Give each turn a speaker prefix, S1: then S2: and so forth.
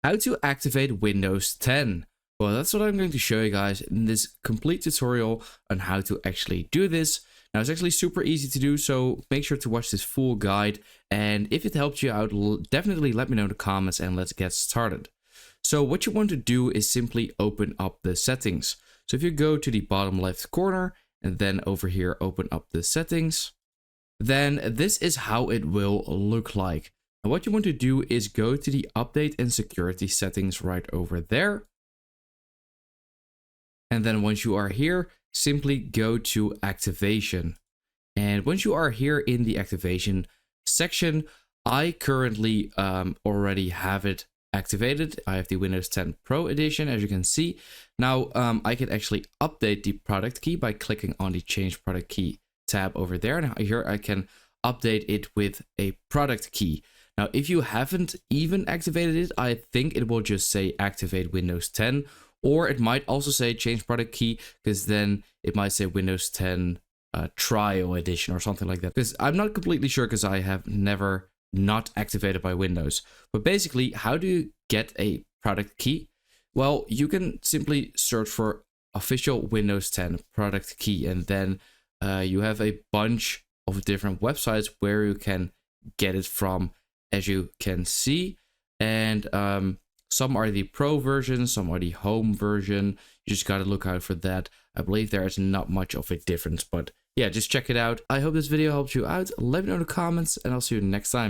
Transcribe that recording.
S1: How to activate Windows 10. Well, that's what I'm going to show you guys in this complete tutorial on how to actually do this. Now, it's actually super easy to do, so make sure to watch this full guide. And if it helped you out, definitely let me know in the comments and let's get started. So what you want to do is simply open up the settings. So if you go to the bottom left corner and then over here, open up the settings, then this is how it will look like. And what you want to do is go to the update and security settings right over there. And then once you are here, simply go to activation. And once you are here in the activation section, I currently already have it activated. I have the Windows 10 Pro edition, as you can see. Now I can actually update the product key by clicking on the change product key tab over there. And here I can update it with a product key. Now, if you haven't even activated it, I think it will just say activate Windows 10, or it might also say change product key, because then it might say Windows 10 trial edition or something like that. Because I'm not completely sure, because I have never not activated by Windows. But basically, how do you get a product key? Well, you can simply search for official Windows 10 product key, and then you have a bunch of different websites where you can get it from, as you can see. And some are the pro version, some are the home version. You just got to look out for that. I believe there is not much of a difference, but yeah, just check it out. I hope this video helped you out. Let me know in the comments, and I'll see you next time.